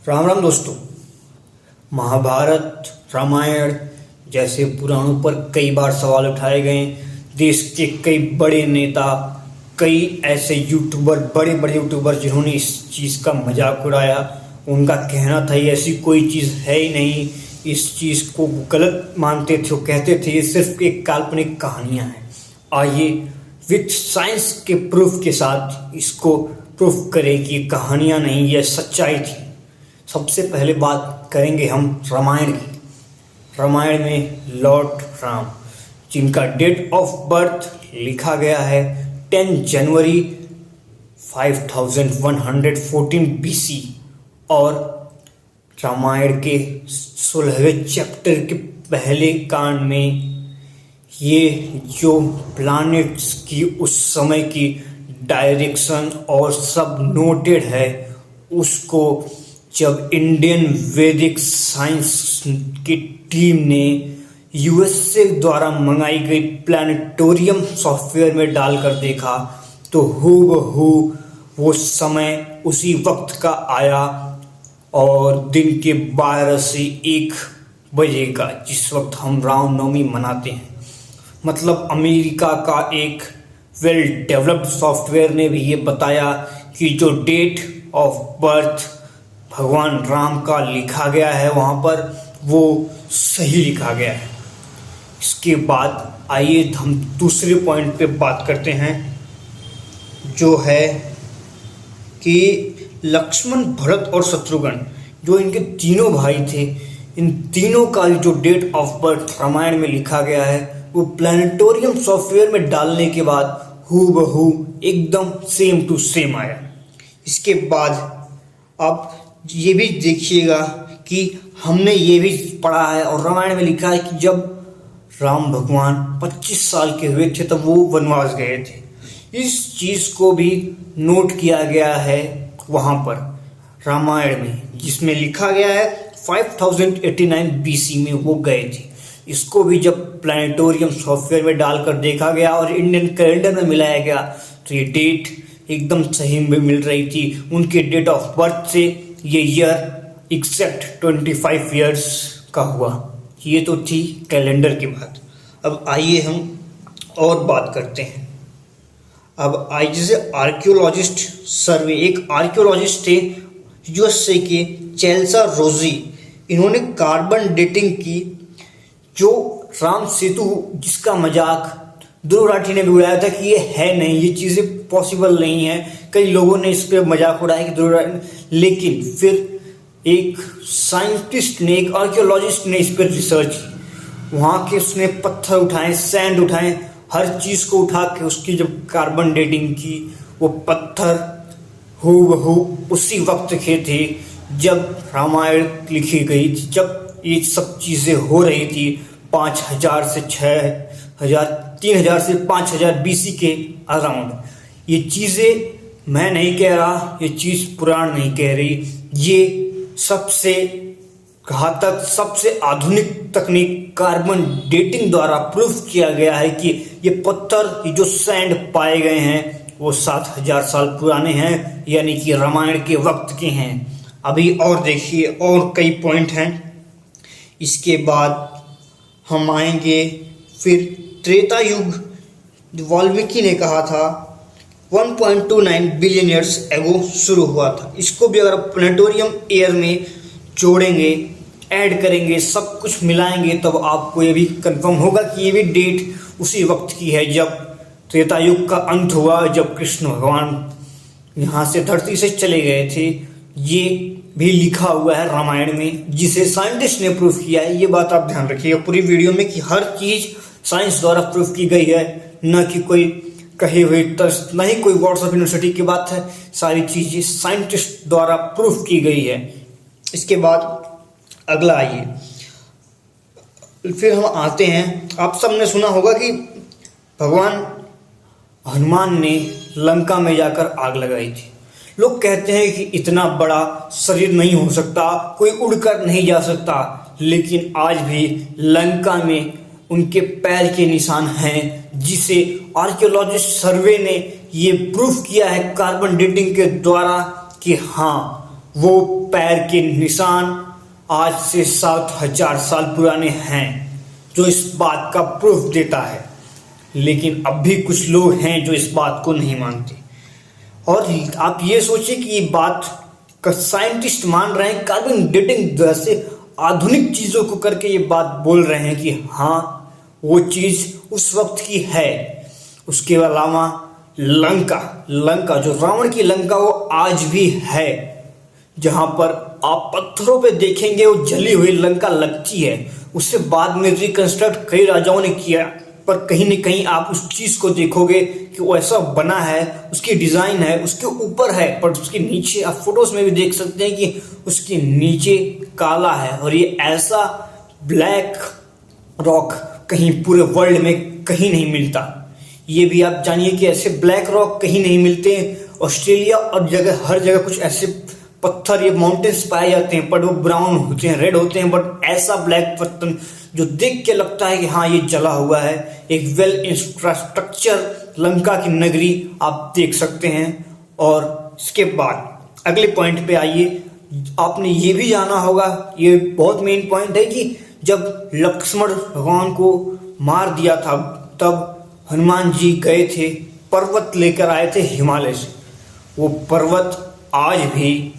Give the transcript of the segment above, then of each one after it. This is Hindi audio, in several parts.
राम राम दोस्तों। महाभारत रामायण जैसे पुराणों पर कई बार सवाल उठाए गए। देश के कई बड़े नेता, कई ऐसे यूट्यूबर, बड़े बड़े यूट्यूबर जिन्होंने इस चीज़ का मजाक उड़ाया। उनका कहना था ये ऐसी कोई चीज़ है ही नहीं, इस चीज़ को गलत मानते थे। वो कहते थे ये सिर्फ एक काल्पनिक कहानियाँ हैं। आइए विथ साइंस के प्रूफ के साथ इसको प्रूफ करें कि कहानियाँ नहीं, यह सच्चाई थी। सबसे पहले बात करेंगे हम रामायण की। रामायण में लॉर्ड राम, जिनका डेट ऑफ बर्थ लिखा गया है 10 जनवरी 5114 BC, और रामायण के 16वें चैप्टर के पहले कांड में ये जो प्लैनेट्स की उस समय की डायरेक्शन और सब नोटेड है, उसको जब इंडियन वैदिक साइंस की टीम ने यूएसए द्वारा मंगाई गई प्लानिटोरियम सॉफ्टवेयर में डालकर देखा तो हूबहू वो समय उसी वक्त का आया, और दिन के 12 से 1 बजे का, जिस वक्त हम रामनवमी मनाते हैं। मतलब अमेरिका का एक वेल डेवलप्ड सॉफ्टवेयर ने भी ये बताया कि जो डेट ऑफ बर्थ भगवान राम का लिखा गया है वहाँ पर, वो सही लिखा गया है। इसके बाद आइए हम दूसरे पॉइंट पे बात करते हैं, जो है कि लक्ष्मण, भरत और शत्रुघ्न, जो इनके तीनों भाई थे, इन तीनों का जो डेट ऑफ बर्थ रामायण में लिखा गया है वो प्लानिटोरियम सॉफ्टवेयर में डालने के बाद हूबहू एकदम सेम टू सेम आया। इसके बाद आप ये भी देखिएगा कि हमने ये भी पढ़ा है और रामायण में लिखा है कि जब राम भगवान 25 साल के हुए थे तब वो वनवास गए थे। इस चीज़ को भी नोट किया गया है वहाँ पर रामायण में, जिसमें लिखा गया है 5089 BC में वो गए थे। इसको भी जब प्लानिटोरियम सॉफ्टवेयर में डालकर देखा गया और इंडियन कैलेंडर में मिलाया गया तो ये डेट एकदम सही में मिल रही थी। उनके डेट ऑफ बर्थ से ये ईयर एग्जैक्ट 25 इयर्स का हुआ। ये तो थी कैलेंडर की बात। अब आइए हम और बात करते हैं। अब आइए जैसे आर्कियोलॉजिस्ट सर्वे, एक आर्कियोलॉजिस्ट थे यूएसए के चेल्सा रोजी, इन्होंने कार्बन डेटिंग की। जो राम सेतु जिसका मजाक ध्रुव राठी ने भी उड़ाया था कि ये है नहीं, ये चीज़ें पॉसिबल नहीं है। कई लोगों ने इस पर मजाक उड़ाया कि ध्रुव राठी, लेकिन फिर एक साइंटिस्ट ने, एक आर्कियोलॉजिस्ट ने इस पर रिसर्च की। वहाँ के उसने पत्थर उठाए, सैंड उठाए, हर चीज़ को उठा के उसकी जब कार्बन डेटिंग की, वो पत्थर हूबहू उसी वक्त के थे जब रामायण लिखी गई थी, जब ये सब चीज़ें हो रही थी 5000 से 6000, 3000 से 5000 BC के अराउंड। ये चीज़ें मैं नहीं कह रहा, ये चीज़ पुराण नहीं कह रही, ये सबसे घातक, सबसे आधुनिक तकनीक कार्बन डेटिंग द्वारा प्रूफ किया गया है कि ये पत्थर, ये जो सैंड पाए गए हैं वो 7000 साल पुराने हैं, यानी कि रामायण के वक्त के हैं। अभी और देखिए, और कई पॉइंट हैं। इसके बाद हम आएंगे फिर त्रेता युग। वाल्मीकि ने कहा था 1.29 बिलियन ईयर्स एगो शुरू हुआ था। इसको भी अगर प्लानिटोरियम ईयर में जोड़ेंगे, ऐड करेंगे, सब कुछ मिलाएंगे, तब आपको ये भी कंफर्म होगा कि ये भी डेट उसी वक्त की है जब त्रेता युग का अंत हुआ, जब कृष्ण भगवान यहाँ से धरती से चले गए थे। ये भी लिखा हुआ है रामायण में, जिसे साइंटिस्ट ने प्रूफ किया है। ये बात आप ध्यान रखिएगा पूरी वीडियो में कि हर चीज़ साइंस द्वारा प्रूफ की गई है, न कि कोई कही हुई तर्क, न ही कोई व्हाट्सएप यूनिवर्सिटी की बात है। सारी चीज़ें साइंटिस्ट द्वारा प्रूफ की गई है। इसके बाद अगला आइए, फिर हम आते हैं। आप सबने सुना होगा कि भगवान हनुमान ने लंका में जाकर आग लगाई थी। लोग कहते हैं कि इतना बड़ा शरीर नहीं हो सकता, कोई उड़कर नहीं जा सकता, लेकिन आज भी लंका में उनके पैर के निशान हैं, जिसे आर्कियोलॉजिस्ट सर्वे ने ये प्रूफ किया है कार्बन डेटिंग के द्वारा कि हाँ वो पैर के निशान आज से 7,000 साल पुराने हैं, जो इस बात का प्रूफ देता है। लेकिन अब भी कुछ लोग हैं जो इस बात को नहीं मानते। और आप ये सोचिए कि ये बात का साइंटिस्ट मान रहे हैं, कार्बन डेटिंग जैसे आधुनिक चीज़ों को करके ये बात बोल रहे हैं कि हाँ वो चीज़ उस वक्त की है। उसके अलावा लंका जो रावण की लंका वो आज भी है, जहाँ पर आप पत्थरों पे देखेंगे वो जली हुई लंका लगती है। उससे बाद में रिकंस्ट्रक्ट कई राजाओं ने किया, पर कहीं न कहीं आप उस चीज़ को देखोगे कि वो ऐसा बना है, उसकी डिज़ाइन है, उसके ऊपर है, पर उसके नीचे आप फोटोज में भी देख सकते हैं कि उसके नीचे काला है। और ये ऐसा ब्लैक रॉक कहीं पूरे वर्ल्ड में कहीं नहीं मिलता। ये भी आप जानिए कि ऐसे ब्लैक रॉक कहीं नहीं मिलते। ऑस्ट्रेलिया और हर जगह कुछ ऐसे पत्थर ये माउंटेन्स पाए जाते हैं, पर वो ब्राउन होते हैं, रेड होते हैं, बट ऐसा ब्लैक पत्थर जो देख के लगता है कि हाँ ये जला हुआ है। एक वेल इंफ्रास्ट्रक्चर लंका की नगरी आप देख सकते हैं। और इसके बाद अगले पॉइंट पे आइए। आपने ये भी जाना होगा, ये बहुत मेन पॉइंट है कि जब लक्ष्मण भगवान को मार दिया था तब हनुमान जी गए थे, पर्वत लेकर आए थे हिमालय से। वो पर्वत आज भी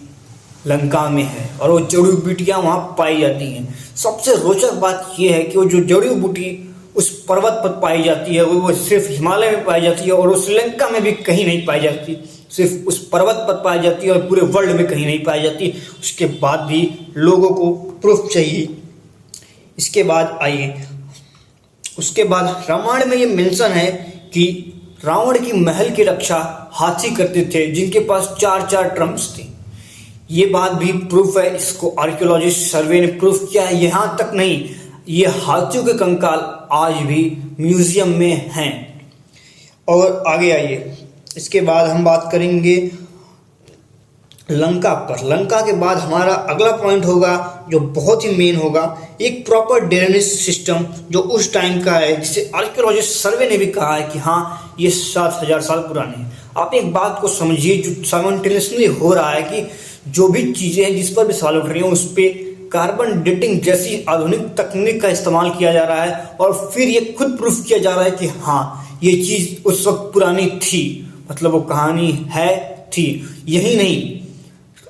लंका में है और वो जड़ी बूटियाँ वहाँ पाई जाती हैं। सबसे रोचक बात यह है कि वो जो जड़ी बूटी उस पर्वत पर पाई जाती है वो सिर्फ हिमालय में पाई जाती है और उस लंका में भी कहीं नहीं पाई जाती, सिर्फ उस पर्वत पर पाई जाती है और पूरे वर्ल्ड में कहीं नहीं पाई जाती। उसके बाद भी लोगों को प्रूफ चाहिए। इसके बाद आइए, उसके बाद रामायण में ये मेंशन है कि रावण की महल की रक्षा हाथी करते थे, जिनके पास 4-4 ट्रम्प्स थे। ये बात भी प्रूफ है, इसको आर्कियोलॉजिस्ट सर्वे ने प्रूफ किया है। यहाँ तक नहीं, ये हाथियों के कंकाल आज भी म्यूजियम में हैं। और आगे आइए, इसके बाद हम बात करेंगे लंका पर। लंका के बाद हमारा अगला पॉइंट होगा जो बहुत ही मेन होगा, एक प्रॉपर ड्रेनेज सिस्टम जो उस टाइम का है, जिसे आर्कियोलॉजिस्ट सर्वे ने भी कहा है कि हाँ ये 7,000 साल पुराने हैं। आप एक बात को समझिए, जो साइमल्टेनियसली हो रहा है कि जो भी चीज़ें हैं जिस पर भी सवाल उठ रही हैं उस पर कार्बन डेटिंग जैसी आधुनिक तकनीक का इस्तेमाल किया जा रहा है और फिर ये खुद प्रूफ किया जा रहा है कि हाँ ये चीज़ उस वक्त पुरानी थी, मतलब वो कहानी है थी। यही नहीं,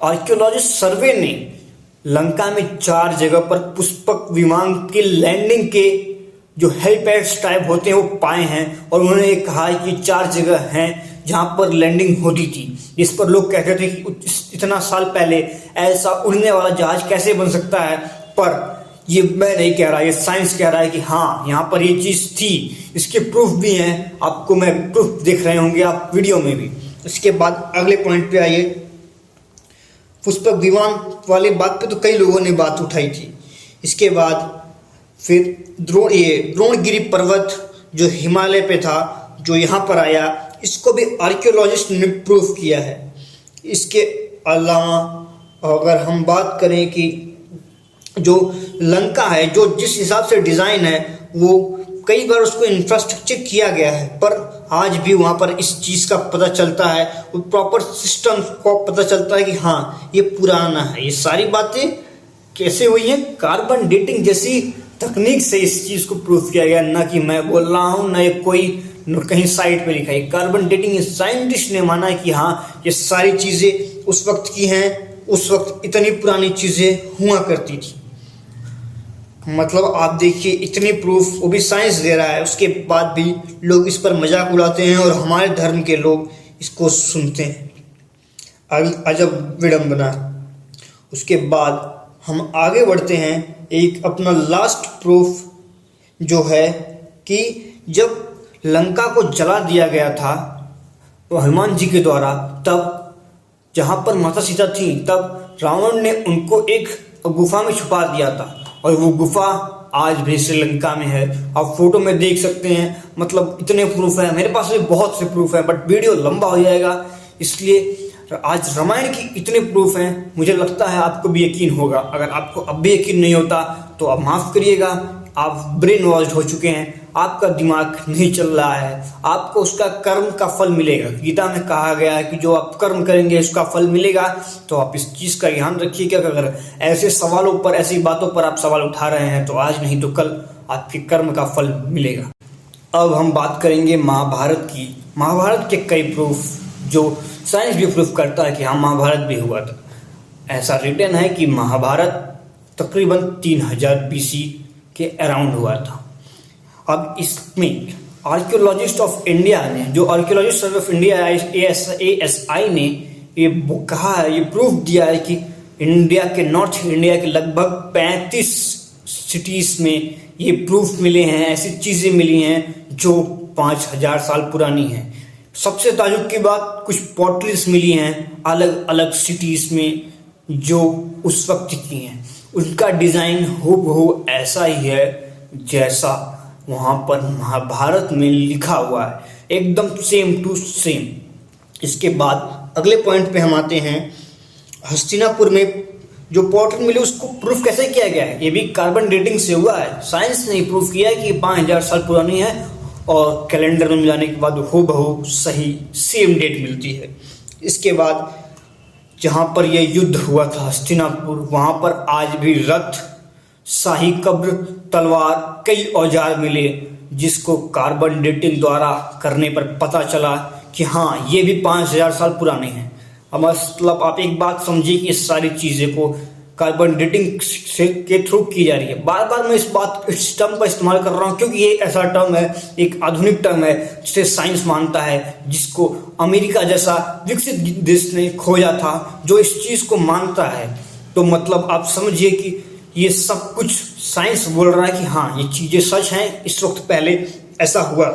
आर्कियोलॉजिस्ट सर्वे ने लंका में 4 जगह पर पुष्पक विमान के लैंडिंग के जो हेलीपैड्स टाइप होते हैं वो पाए हैं। और उन्होंने कहा है कि 4 जगह हैं जहाँ पर लैंडिंग होती थी, जिस पर लोग कहते थे कि इतना साल पहले ऐसा उड़ने वाला जहाज कैसे बन सकता है। पर ये मैं नहीं कह रहा, ये साइंस कह रहा है कि हाँ यहाँ पर ये चीज़ थी। इसके प्रूफ भी हैं, आपको मैं प्रूफ देख रहे होंगे आप वीडियो में भी। इसके बाद अगले पॉइंट पे आइए, पुष्पक विमान वाली बात पे तो कई लोगों ने बात उठाई थी। इसके बाद फिर द्रोणगिरी पर्वत जो हिमालय पे था, जो यहाँ पर आया, इसको भी आर्कियोलॉजिस्ट ने प्रूफ किया है। इसके अलावा अगर हम बात करें कि जो लंका है, जो जिस हिसाब से डिज़ाइन है, वो कई बार उसको इंफ्रास्ट्रक्चर किया गया है, पर आज भी वहाँ पर इस चीज़ का पता चलता है, वो प्रॉपर सिस्टम को पता चलता है कि हाँ ये पुराना है। ये सारी बातें कैसे हुई हैं? कार्बन डेटिंग जैसी तकनीक से इस चीज़ को प्रूफ किया गया, ना कि मैं बोल रहा हूँ, ना ये कोई कहीं साइट पे लिखा है। कार्बन डेटिंग साइंटिस्ट ने माना है कि हाँ ये सारी चीज़ें उस वक्त की हैं, उस वक्त इतनी पुरानी चीज़ें हुआ करती थी। मतलब आप देखिए, इतनी प्रूफ वो भी साइंस दे रहा है, उसके बाद भी लोग इस पर मजाक उड़ाते हैं और हमारे धर्म के लोग इसको सुनते हैं। अजब विडंबना। उसके बाद हम आगे बढ़ते हैं, एक अपना लास्ट प्रूफ जो है कि जब लंका को जला दिया गया था तो हनुमान जी के द्वारा, तब जहाँ पर माता सीता थी, तब रावण ने उनको एक गुफा में छुपा दिया था और वो गुफा आज भी श्रीलंका में है। आप फोटो में देख सकते हैं। मतलब इतने प्रूफ है, मेरे पास भी बहुत से प्रूफ है, बट वीडियो लंबा हो जाएगा, इसलिए आज रामायण की इतने प्रूफ हैं। मुझे लगता है आपको भी यकीन होगा। अगर आपको अब भी यकीन नहीं होता तो आप माफ़ करिएगा, आप ब्रेन वॉश्ड हो चुके हैं, आपका दिमाग नहीं चल रहा है, आपको उसका कर्म का फल मिलेगा। गीता में कहा गया है कि जो आप कर्म करेंगे उसका फल मिलेगा। तो आप इस चीज का ध्यान रखिएगा कि अगर ऐसे सवालों पर, ऐसी बातों पर आप सवाल उठा रहे हैं तो आज नहीं तो कल आपके कर्म का फल मिलेगा। अब हम बात करेंगे महाभारत की। महाभारत के कई प्रूफ जो साइंस भी प्रूफ करता है कि हाँ महाभारत भी हुआ था। ऐसा रिटन है कि महाभारत तकरीबन 3000 BC के अराउंड हुआ था। अब इसमें आर्कियोलॉजिस्ट ऑफ इंडिया ने, जो archaeologist survey of India ASI ने ये कहा है, ये प्रूफ दिया है कि इंडिया के, नॉर्थ इंडिया के लगभग 35 सिटीज में ये प्रूफ मिले हैं, ऐसी चीजें मिली हैं जो 5000 साल पुरानी हैं। सबसे ताजुब की बात, कुछ पॉटरीज मिली हैं अलग अलग सिटीज में जो उस वक्त की हैं। उनका डिजाइन हूबहू ऐसा ही है जैसा वहां पर महाभारत में लिखा हुआ है, एकदम सेम टू सेम। इसके बाद अगले पॉइंट पे हम आते हैं। हस्तिनापुर में जो पॉटरी मिली उसको प्रूफ कैसे किया गया है? ये भी कार्बन डेटिंग से हुआ है। साइंस ने प्रूफ किया है कि 5000 साल पुरानी है और कैलेंडर में मिलाने के बाद हूबहू सही सेम डेट मिलती है। इसके बाद जहाँ पर यह युद्ध हुआ था हस्तिनापुर, वहाँ पर आज भी रथ, शाही कब्र, तलवार, कई औजार मिले जिसको कार्बन डेटिंग द्वारा करने पर पता चला कि हाँ ये भी 5000 साल पुराने हैं। अब मतलब आप एक बात समझिए कि इस सारी चीज़ें को कार्बन डेटिंग से के थ्रू की जा रही है। बार बार मैं इस टर्म का इस्तेमाल कर रहा हूँ क्योंकि ये ऐसा टर्म है, एक आधुनिक टर्म है जिसे साइंस मानता है, जिसको अमेरिका जैसा विकसित देश ने खोजा था जो इस चीज़ को मानता है। तो मतलब आप समझिए कि ये सब कुछ साइंस बोल रहा है कि हाँ ये चीज़ें सच हैं, इस वक्त पहले ऐसा हुआ।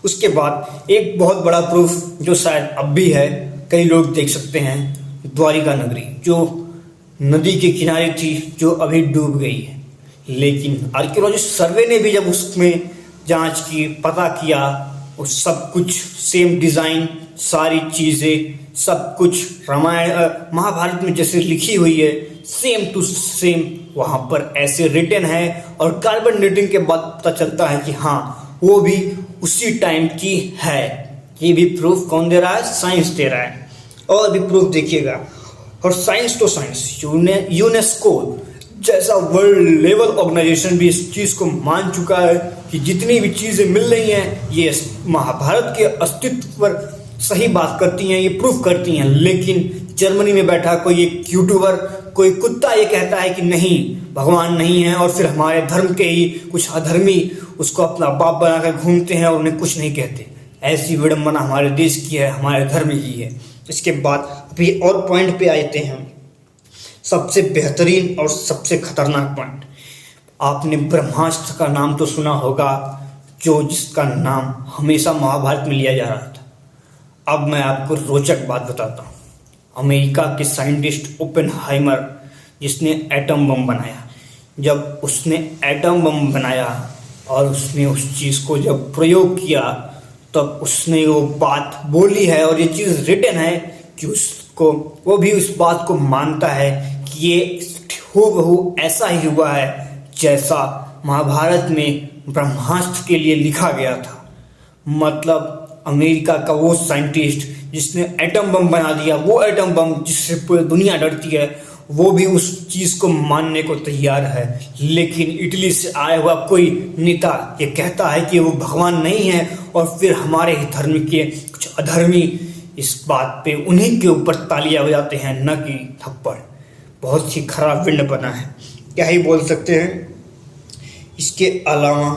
उसके बाद एक बहुत बड़ा प्रूफ जो शायद अब भी है, कई लोग देख सकते हैं, द्वारिका नगरी जो नदी के किनारे थी, जो अभी डूब गई है। लेकिन आर्कियोलॉजिस्ट सर्वे ने भी जब उसमें जांच की, पता किया, वो सब कुछ सेम डिज़ाइन, सारी चीज़ें, सब कुछ रामायण महाभारत में जैसे लिखी हुई है सेम टू सेम वहाँ पर ऐसे रिटन है। और कार्बन डेटिंग के बाद पता चलता है कि हाँ वो भी उसी टाइम की है। ये भी प्रूफ कौन दे रहा है? साइंस दे रहा है। और भी प्रूफ देखिएगा। और साइंस तो साइंस, यूनेस्को जैसा वर्ल्ड लेवल ऑर्गेनाइजेशन भी इस चीज़ को मान चुका है कि जितनी भी चीज़ें मिल रही हैं ये महाभारत के अस्तित्व पर सही बात करती हैं, ये प्रूफ करती हैं। लेकिन जर्मनी में बैठा कोई एक यूट्यूबर, कोई कुत्ता ये कहता है कि नहीं भगवान नहीं है, और फिर हमारे धर्म के ही कुछ अधर्मी उसको अपना बाप बनाकर घूमते हैं और उन्हें कुछ नहीं कहते। ऐसी विडंबना हमारे देश की है, हमारे धर्म की है। इसके बाद अभी और पॉइंट पे आते हैं, सबसे बेहतरीन और सबसे खतरनाक पॉइंट। आपने ब्रह्मास्त्र का नाम तो सुना होगा, जिसका नाम हमेशा महाभारत में लिया जा रहा था। अब मैं आपको रोचक बात बताता हूँ। अमेरिका के साइंटिस्ट ओपेनहाइमर, जिसने एटम बम बनाया, जब उसने एटम बम बनाया और उसने उस चीज़ को जब प्रयोग किया तब उसने वो बात बोली है और ये चीज़ रिटन है कि उसको, वो भी उस बात को मानता है कि ये हूबहू ऐसा ही हुआ है जैसा महाभारत में ब्रह्मास्त्र के लिए लिखा गया था। मतलब अमेरिका का वो साइंटिस्ट जिसने एटम बम बना दिया, वो एटम बम जिससे पूरी दुनिया डरती है, वो भी उस चीज़ को मानने को तैयार है। लेकिन इटली से आया हुआ कोई नेता ये कहता है कि वो भगवान नहीं है, और फिर हमारे ही धर्म के कुछ अधर्मी इस बात पे उन्हीं के ऊपर तालियां बजाते हैं, न कि थप्पड़। बहुत ही खराब विंड बना है, क्या ही बोल सकते हैं। इसके अलावा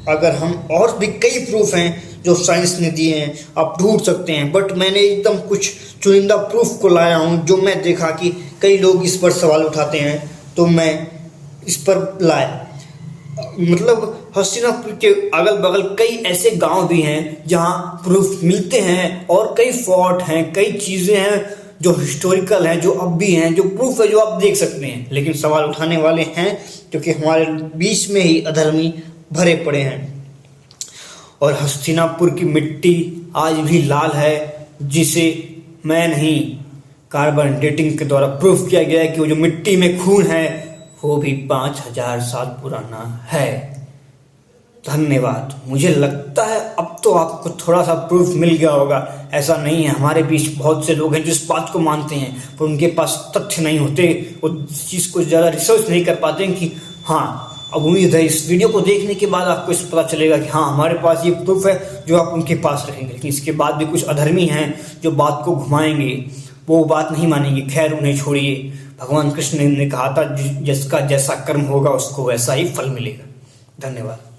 अगर हम और भी कई प्रूफ हैं जो साइंस ने दिए हैं, आप ढूंढ सकते हैं, बट मैंने एकदम कुछ चुनिंदा प्रूफ को लाया हूँ जो मैं देखा कि कई लोग इस पर सवाल उठाते हैं, तो मैं इस पर लाया। मतलब हस्तिनापुर के अगल बगल कई ऐसे गांव भी हैं जहाँ प्रूफ मिलते हैं, और कई फोर्ट हैं, कई चीज़ें हैं जो हिस्टोरिकल हैं, जो अब भी हैं, जो प्रूफ है, जो आप देख सकते हैं। लेकिन सवाल उठाने वाले हैं क्योंकि हमारे बीच में ही अधर्मी भरे पड़े हैं। और हस्तिनापुर की मिट्टी आज भी लाल है, जिसे मैं नहीं, कार्बन डेटिंग के द्वारा प्रूफ किया गया है कि वो जो मिट्टी में खून है वो भी 5000 साल पुराना है। धन्यवाद। मुझे लगता है अब तो आपको थोड़ा सा प्रूफ मिल गया होगा। ऐसा नहीं है, हमारे बीच बहुत से लोग हैं जो इस बात को मानते हैं पर उनके पास तथ्य नहीं होते, वो इस चीज़ को ज़्यादा रिसर्च नहीं कर पाते हैं कि हाँ। अब उम्मीद है इस वीडियो को देखने के बाद आपको इस पता चलेगा कि हाँ हमारे पास ये प्रूफ है जो आप उनके पास रखेंगे। लेकिन इसके बाद भी कुछ अधर्मी हैं जो बात को घुमाएंगे, वो बात नहीं मानेंगे। खैर उन्हें छोड़िए। भगवान कृष्ण ने कहा था जिसका जैसा कर्म होगा उसको वैसा ही फल मिलेगा। धन्यवाद।